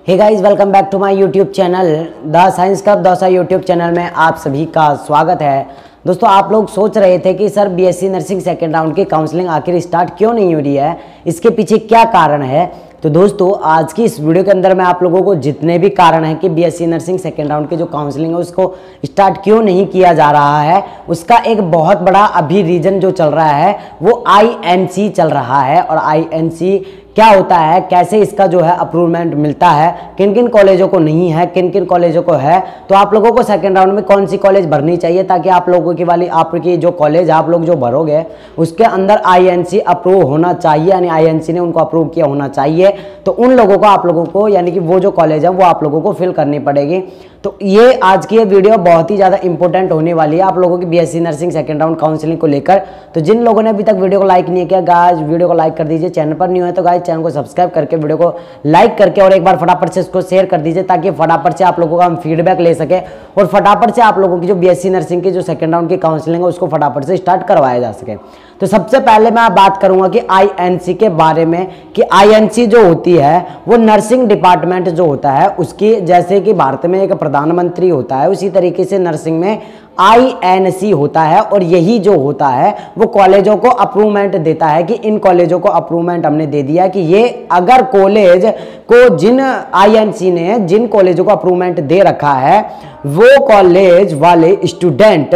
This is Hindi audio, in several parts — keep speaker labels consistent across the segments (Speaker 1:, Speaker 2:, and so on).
Speaker 1: Hey guys, welcome back to my YouTube channel the science club Dausa. YouTube channel में आप सभी का स्वागत है। दोस्तों, आप लोग सोच रहे थे कि sir BSc nursing second round की काउंसलिंग आखिर स्टार्ट क्यों नहीं हो रही है, इसके पीछे क्या कारण है। तो दोस्तों, आज की इस वीडियो के अंदर मैं आप लोगों को जितने भी कारण हैं कि बीएससी नर्सिंग सेकेंड राउंड की जो काउंसलिंग है उसको स्टार्ट क्यों नहीं किया जा रहा है, उसका एक बहुत बड़ा अभी रीजन जो चल रहा है वो आईएनसी चल रहा है। और आईएनसी क्या होता है, कैसे इसका जो है अप्रूवमेंट मिलता है, किन किन कॉलेजों को नहीं है, किन किन कॉलेजों को है, तो आप लोगों को सेकेंड राउंड में कौन सी कॉलेज भरनी चाहिए ताकि आप लोगों की वाली आपकी जो कॉलेज आप लोग जो भरोगे उसके अंदर आईएनसी अप्रूव होना चाहिए, यानी आईएनसी ने उनको अप्रूव किया होना चाहिए। तो उन लोगों को आप लोगों को यानी कि वो जो कॉलेज है वो आप लोगों को फिल करनी पड़ेगी। तो ये आज की ये वीडियो बहुत ही ज़्यादा इंपॉर्टेंट होने वाली है आप लोगों की BSc nursing second round counselling को लेकर। तो जिन लोगों ने अभी तक वीडियो को लाइक नहीं किया, गाइस वीडियो को लाइक कर दीजिए। चैनल पर न्यू है तो गाइस चैनल को सब्सक्राइब करके वीडियो को लाइक करके और एक बार फटाफट से इसको शेयर कर दीजिए ताकि फटाफट से आप लोगों का हम फीडबैक ले सके और फटाफट से आप लोगों की जो बीएससी नर्सिंग की जो सेकेंड राउंड की काउंसलिंग है उसको फटाफट से स्टार्ट करवाया जा सके। तो सबसे पहले मैं बात करूंगा कि आईएनसी के बारे में कि आईएनसी जो होती है वो नर्सिंग डिपार्टमेंट जो होता है उसकी, जैसे कि भारत में एक प्रधानमंत्री होता है उसी तरीके से नर्सिंग में आईएनसी होता है। और यही जो होता है वो कॉलेजों को अप्रूवमेंट देता है कि इन कॉलेजों को अप्रूवमेंट हमने दे दिया कि ये अगर कॉलेज को जिन आईएनसी ने जिन कॉलेजों को अप्रूवमेंट दे रखा है वो कॉलेज वाले स्टूडेंट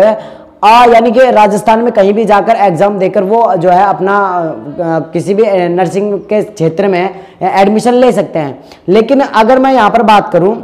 Speaker 1: यानी कि राजस्थान में कहीं भी जाकर एग्जाम देकर वो जो है अपना किसी भी नर्सिंग के क्षेत्र में एडमिशन ले सकते हैं। लेकिन अगर मैं यहाँ पर बात करूँ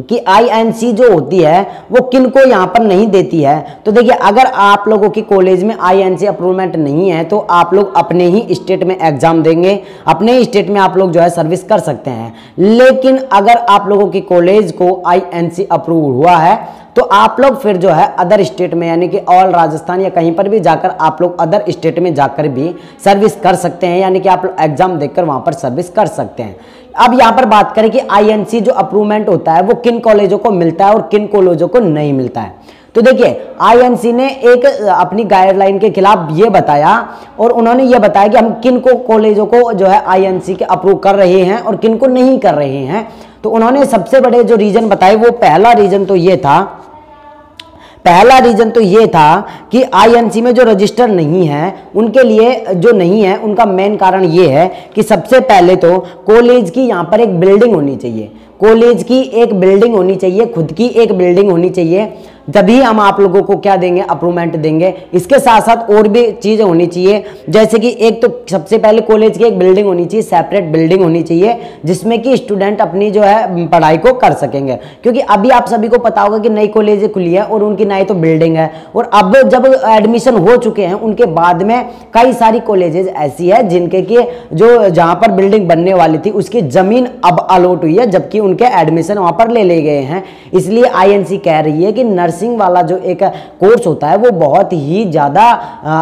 Speaker 1: कि आईएनसी जो होती है वो किनको यहाँ पर नहीं देती है, तो देखिए अगर आप लोगों की कॉलेज में आईएनसी अप्रूवमेंट नहीं है तो आप लोग अपने ही स्टेट में एग्जाम देंगे, अपने ही स्टेट में आप लोग जो है सर्विस कर सकते हैं। लेकिन अगर आप लोगों की कॉलेज को आईएनसी अप्रूव हुआ है तो आप लोग फिर जो है अदर स्टेट में यानी कि ऑल राजस्थान या कहीं पर भी जाकर आप लोग अदर स्टेट में जाकर भी सर्विस कर सकते हैं, यानी कि आप लोग एग्जाम देकर वहां पर सर्विस कर सकते हैं। अब यहाँ पर बात करें कि आईएनसी जो अप्रूवमेंट होता है वो किन कॉलेजों को मिलता है और किन कॉलेजों को नहीं मिलता है। तो देखिए आईएनसी ने एक अपनी गाइडलाइन के खिलाफ ये बताया और उन्होंने ये बताया कि हम किन को कॉलेजों को जो है आईएनसी के अप्रूव कर रहे हैं और किन को नहीं कर रहे हैं। तो उन्होंने सबसे बड़े जो रीजन बताए वो पहला रीजन तो ये था कि आईएनसी में जो रजिस्टर नहीं है उनके लिए जो नहीं है उनका मेन कारण ये है कि सबसे पहले तो कॉलेज की यहाँ पर एक बिल्डिंग होनी चाहिए, कॉलेज की एक बिल्डिंग होनी चाहिए, खुद की एक बिल्डिंग होनी चाहिए, तभी हम आप लोगों को क्या देंगे, अप्रूवमेंट देंगे। इसके साथ साथ और भी चीज़ें होनी चाहिए, जैसे कि एक तो सबसे पहले कॉलेज की एक बिल्डिंग होनी चाहिए, सेपरेट बिल्डिंग होनी चाहिए जिसमें कि स्टूडेंट अपनी जो है पढ़ाई को कर सकेंगे। क्योंकि अभी आप सभी को पता होगा कि नई कॉलेज खुली है और उनकी नई तो बिल्डिंग है, और अब जब एडमिशन हो चुके हैं उनके बाद में कई सारी कॉलेजेस ऐसी है जिनके की जो जहाँ पर बिल्डिंग बनने वाली थी उसकी जमीन अब अलॉट हुई है जबकि उनके एडमिशन वहाँ पर ले गए हैं। इसलिए आईएनसी कह रही है कि नर्सिंग वाला जो एक कोर्स होता है वो बहुत ही ज़्यादा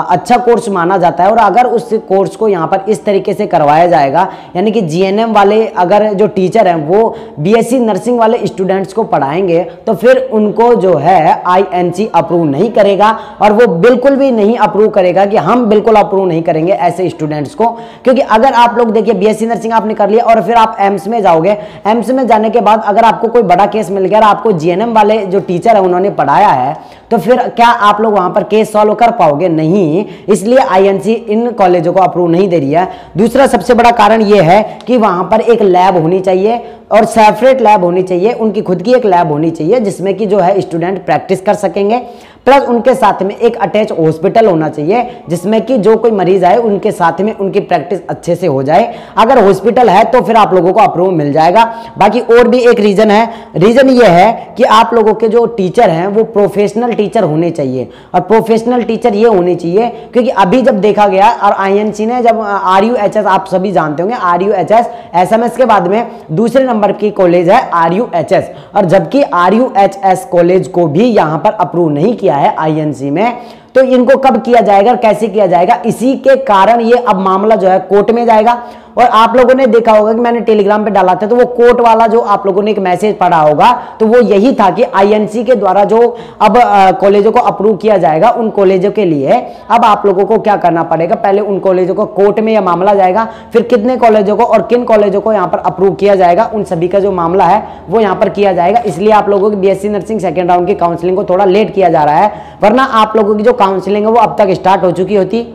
Speaker 1: अच्छा कोर्स माना जाता है, और अगर उस कोर्स को यहाँ पर इस तरीके से करवाया जाएगा यानी कि जीएनएम वाले अगर जो टीचर हैं वो बीएससी नर्सिंग वाले स्टूडेंट्स को पढ़ाएंगे तो फिर उनको जो है आईएनसी अप्रूव नहीं करेगा, और वो बिल्कुल भी नहीं अप्रूव करेगा कि हम बिल्कुल अप्रूव नहीं करेंगे ऐसे स्टूडेंट्स को। क्योंकि अगर आप लोग देखिए बीएससी नर्सिंग आपने कर लिया और फिर आप एम्स में जाओगे, एम्स में जाने के बाद अगर आपको कोई बड़ा केस मिल गया और आपको जीएनएम वाले जो टीचर है उन्होंने पढ़ाया है तो फिर क्या आप लोग वहां पर केस सॉल्व कर पाओगे? नहीं। इसलिए आईएनसी इन कॉलेजों को अप्रूव नहीं दे रही है। दूसरा सबसे बड़ा कारण यह है कि वहां पर एक लैब होनी चाहिए और सेपरेट लैब होनी चाहिए, उनकी खुद की एक लैब होनी चाहिए जिसमें कि जो है स्टूडेंट प्रैक्टिस कर सकेंगे, प्लस उनके साथ में एक अटैच हॉस्पिटल होना चाहिए जिसमें कि जो कोई मरीज आए उनके साथ में उनकी प्रैक्टिस अच्छे से हो जाए। अगर हॉस्पिटल है तो फिर आप लोगों को अप्रूव मिल जाएगा। बाकी और भी एक रीजन है, रीजन ये है कि आप लोगों के जो टीचर हैं वो प्रोफेशनल टीचर होने चाहिए, और प्रोफेशनल टीचर ये होने चाहिए क्योंकि अभी जब देखा गया और आईएनसी ने जब आरयूएचएस आप सभी जानते होंगे, आरयूएचएस एसएमएस के बाद में दूसरे नंबर की कॉलेज है आरयूएचएस, और जबकि आरयूएचएस कॉलेज को भी यहां पर अप्रूव नहीं किया है आईएनसी में, तो इनको कब किया जाएगा, कैसे किया जाएगा, इसी के कारण ये अब मामला जो है कोर्ट में जाएगा। और आप लोगों ने देखा होगा कि मैंने टेलीग्राम पे डाला था, तो वो कोर्ट वाला जो आप लोगों ने एक मैसेज पढ़ा होगा, तो वो यही था कि आईएनसी के द्वारा जो अब कॉलेजों को अप्रूव किया जाएगा, उन कॉलेजों के लिए अब आप लोगों को क्या करना पड़ेगा, पहले उन कॉलेजों को कोर्ट में यह मामला जाएगा, फिर कितने कॉलेजों को और किन कॉलेजों को यहाँ पर अप्रूव किया जाएगा, उन सभी का जो मामला है वो यहाँ पर किया जाएगा। इसलिए आप लोगों की बीएससी नर्सिंग सेकेंड राउंड की काउंसलिंग को थोड़ा लेट किया जा रहा है, वरना आप लोगों की जो काउंसलिंग है वो अब तक स्टार्ट हो चुकी होती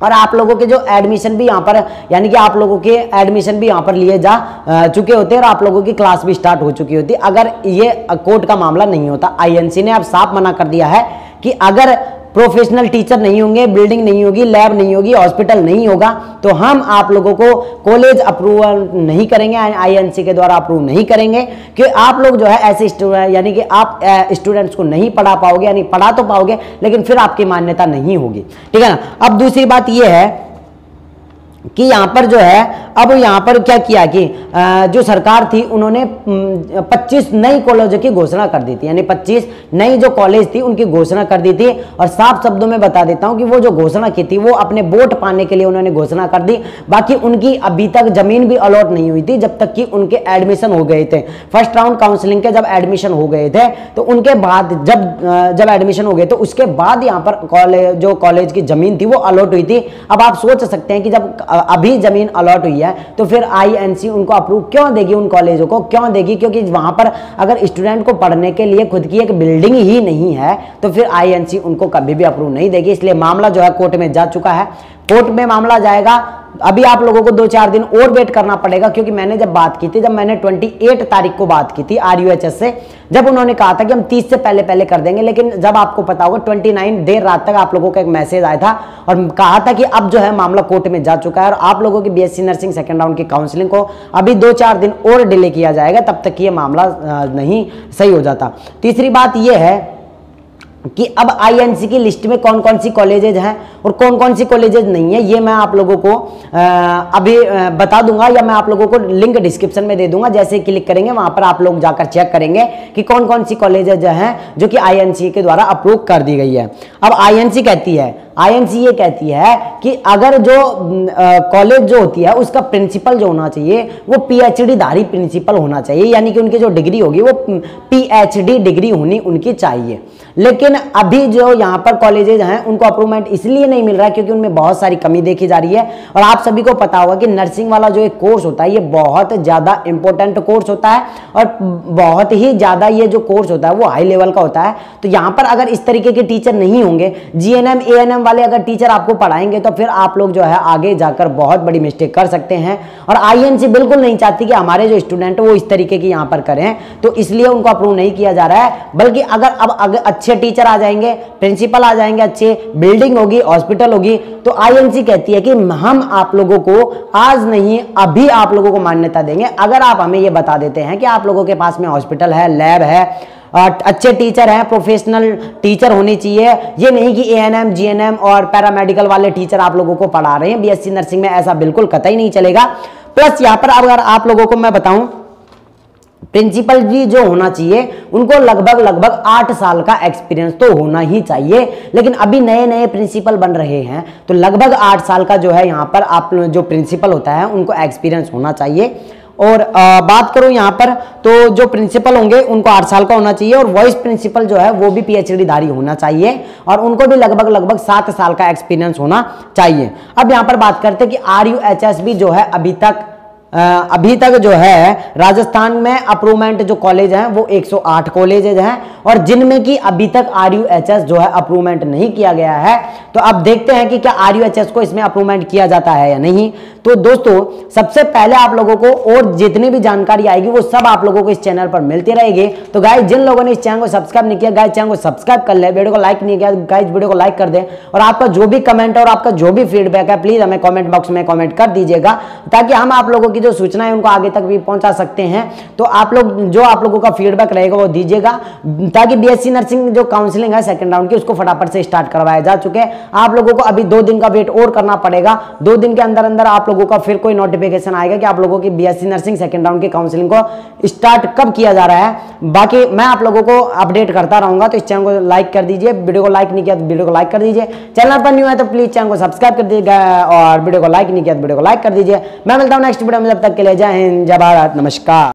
Speaker 1: और आप लोगों के जो एडमिशन भी यहाँ पर, यानी कि आप लोगों के एडमिशन भी यहाँ पर लिए जा चुके होते और आप लोगों की क्लास भी स्टार्ट हो चुकी होती अगर ये कोर्ट का मामला नहीं होता। आईएनसी ने अब साफ मना कर दिया है कि अगर प्रोफेशनल टीचर नहीं होंगे, बिल्डिंग नहीं होगी, लैब नहीं होगी, हॉस्पिटल नहीं होगा, तो हम आप लोगों को कॉलेज अप्रूवल नहीं करेंगे, आईएनसी के द्वारा अप्रूव नहीं करेंगे कि आप लोग जो है ऐसे स्टूडेंट, यानी कि आप स्टूडेंट्स को नहीं पढ़ा पाओगे, यानी पढ़ा तो पाओगे लेकिन फिर आपकी मान्यता नहीं होगी, ठीक है ना। अब दूसरी बात यह है कि यहाँ पर जो है अब यहाँ पर क्या किया कि जो सरकार थी उन्होंने 25 नई कॉलेजों की घोषणा कर दी थी, यानी 25 नई जो कॉलेज थी उनकी घोषणा कर दी थी। और साफ शब्दों में बता देता हूँ कि वो जो घोषणा की थी वो अपने वोट पाने के लिए उन्होंने घोषणा कर दी, बाकी उनकी अभी तक जमीन भी अलॉट नहीं हुई थी जब तक कि उनके एडमिशन हो गए थे। फर्स्ट राउंड काउंसलिंग के जब एडमिशन हो गए थे तो उनके बाद जब एडमिशन हो गए तो उसके बाद यहाँ पर जो कॉलेज की जमीन थी वो अलॉट हुई थी। अब आप सोच सकते हैं कि जब अभी जमीन अलॉट हुई है तो फिर आईएनसी उनको अप्रूव क्यों देगी, उन कॉलेजों को क्यों देगी, क्योंकि वहां पर अगर स्टूडेंट को पढ़ने के लिए खुद की एक बिल्डिंग ही नहीं है तो फिर आईएनसी उनको कभी भी अप्रूव नहीं देगी। इसलिए मामला जो है कोर्ट में जा चुका है, कोर्ट में मामला जाएगा। अभी आप लोगों को 2-4 दिन और वेट करना पड़ेगा, क्योंकि मैंने जब बात की थी, जब मैंने 28 तारीख को बात की थी आरयूएचएस से, जब उन्होंने कहा था कि हम 30 से पहले कर देंगे, लेकिन जब आपको पता होगा 29 देर रात तक आप लोगों का एक मैसेज आया था और कहा था कि अब जो है मामला कोर्ट में जा चुका है और आप लोगों की बीएससी नर्सिंग सेकेंड राउंड की काउंसलिंग को अभी 2-4 दिन और डिले किया जाएगा, तब तक ये मामला नहीं सही हो जाता। तीसरी बात यह है कि अब आईएनसी की लिस्ट में कौन कौन सी कॉलेजेज हैं और कौन कौन सी कॉलेजेज नहीं है, ये मैं आप लोगों को अभी बता दूंगा, या मैं आप लोगों को लिंक डिस्क्रिप्शन में दे दूंगा। जैसे क्लिक करेंगे वहां पर आप लोग जाकर चेक करेंगे कि कौन कौन सी कॉलेजेज हैं जो कि आईएनसी के द्वारा अप्रूव कर दी गई है। अब आईएनसी ये कहती है कि अगर जो कॉलेज जो होती है उसका प्रिंसिपल जो होना चाहिए वो पीएचडी धारी प्रिंसिपल होना चाहिए, यानी कि उनकी जो डिग्री होगी वो पीएचडी डिग्री होनी उनकी चाहिए। लेकिन अभी जो यहाँ पर कॉलेजेज हैं उनको अप्रूवमेंट इसलिए नहीं मिल रहा है क्योंकि उनमें बहुत सारी कमी देखी जा रही है। और आप सभी को पता होगा कि नर्सिंग वाला जो एक कोर्स होता है ये बहुत ज़्यादा इंपॉर्टेंट कोर्स होता है और बहुत ही ज़्यादा ये जो कोर्स होता है वो हाई लेवल का होता है। तो यहाँ पर अगर इस तरीके के टीचर नहीं होंगे, जीएनएम एएनएम वाले अगर टीचर आपको पढ़ाएंगे तो फिर आप लोग जो है आगे जाकर बहुत बड़ी मिस्टेक कर सकते हैं। और आईएनसी बिल्कुल नहीं चाहती कि हमारे जो स्टूडेंट वो इस तरीके की यहाँ पर करें, तो इसलिए उनको अप्रूव नहीं किया जा रहा है। बल्कि अगर अच्छे टीचर आ जाएंगे, प्रिंसिपल आ जाएंगे, अच्छे बिल्डिंग होगी, हॉस्पिटल होगी, तो आईएनसी कहती है कि हम आप लोगों को आज नहीं अभी आप लोगों को मान्यता देंगे अगर आप हमें ये बता देते हैं कि आप लोगों के पास में हॉस्पिटल है, लैब है, अच्छे टीचर हैं, प्रोफेशनल टीचर होने चाहिए। ये नहीं कि एएनएम जीएनएम और पैरामेडिकल वाले टीचर आप लोगों को पढ़ा रहे हैं बीएससी नर्सिंग में, ऐसा बिल्कुल कतई नहीं चलेगा। प्लस यहाँ पर अगर आप लोगों को मैं बताऊं, प्रिंसिपल भी जो होना चाहिए उनको लगभग 8 साल का एक्सपीरियंस तो होना ही चाहिए। लेकिन अभी नए नए प्रिंसिपल बन रहे हैं तो लगभग 8 साल का जो है यहाँ पर आप जो प्रिंसिपल होता है उनको एक्सपीरियंस होना चाहिए। और बात करूं यहाँ पर तो जो प्रिंसिपल होंगे उनको 8 साल का होना चाहिए और वाइस प्रिंसिपल जो है वो भी पीएचडी धारी होना चाहिए और उनको भी लगभग 7 साल का एक्सपीरियंस होना चाहिए। अब यहाँ पर बात करते हैं कि आरयूएचएस भी जो है अभी तक जो है राजस्थान में अप्रूवमेंट जो कॉलेज हैं वो 108 कॉलेजेज हैं और जिनमें कि अभी तक आरयूएचएस जो है अप्रूवमेंट नहीं किया गया है। तो अब देखते हैं कि क्या आरयूएचएस को इसमें अप्रूवमेंट किया जाता है या नहीं। तो दोस्तों सबसे पहले आप लोगों को और जितनी भी जानकारी आएगी वो सब आप लोगों को इस चैनल पर मिलती रहेगी। तो गाइस जिन लोगों ने इस चैनल को सब्सक्राइब नहीं किया, गाइस चैनल को सब्सक्राइब कर ले, वीडियो को लाइक नहीं किया गाइस वीडियो को लाइक कर दें और आपका जो भी कमेंट है और आपका जो भी फीडबैक है प्लीज हमें कमेंट बॉक्स में कमेंट कर दीजिएगा ताकि हम आप लोगों की की जो सूचना है उनको आगे तक भी पहुंचा सकते हैं। तो आप लोग जो आप लोगों का फीडबैक रहेगा वो दीजिएगा, ताकि बीएससी नर्सिंग जो काउंसलिंग है सेकंड राउंड की उसको फटाफट से स्टार्ट करवाया जा चुके हैं। आप लोगों को अभी 2 दिन का वेट और करना पड़ेगा। 2 दिन के अंदर अंदर आप लोगों का फिर कोई नोटिफिकेशन आएगा कि आप लोगों की बीएससी नर्सिंग सेकंड राउंड की काउंसलिंग को स्टार्ट कब किया जा रहा है। बाकी मैं आप लोगों को अपडेट करता रहूंगा। तो इस चैनल को लाइक कर दीजिए, वीडियो को लाइक नहीं किया तो वीडियो को लाइक कर दीजिए, चैनल पर न्यू है तो प्लीज चैनल को सब्सक्राइब कर दीजिएगा और वीडियो को लाइक नहीं किया तो वीडियो को लाइक कर दीजिए। मैं मिलता हूं नेक्स्ट वीडियो में, जब तक के लिए जय हिंद, जय भारत, नमस्कार।